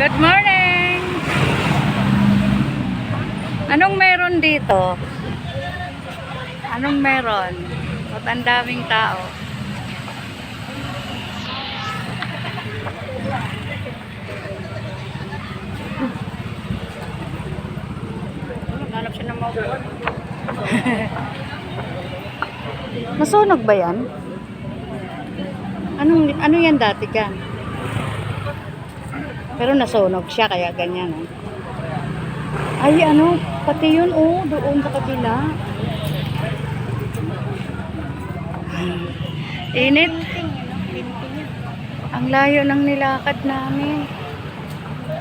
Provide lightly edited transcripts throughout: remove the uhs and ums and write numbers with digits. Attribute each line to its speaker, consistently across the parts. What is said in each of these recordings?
Speaker 1: Good morning! Anong meron dito? Anong meron? Ba't ang daming tao? Hanap siya ng maupo. Nasunog ba yan? Ano yan dati kan? Pero nasunog siya kaya ganyan. Ay ano, pati yun doon sa kabila. Init. Ang layo ng nilakad namin.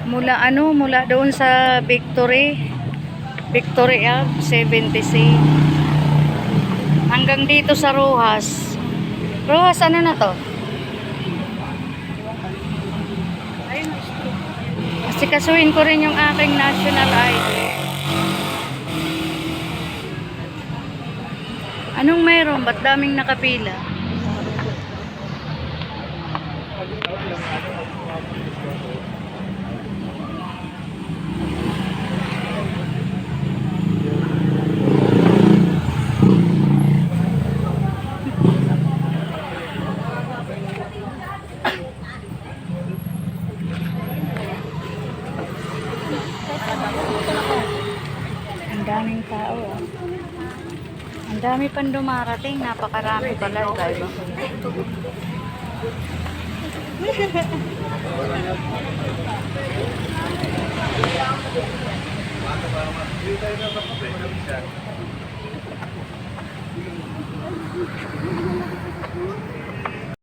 Speaker 1: Mula doon sa Victory Ave, 70C. Hanggang dito sa Rojas. Rojas, ano na to? Kasi kasuhin ko rin yung aking national ID. Anong mayroon? Ba't daming nakapila? Ang daming tao. Ang dami pang dumarating. Napakarami pala. Diba?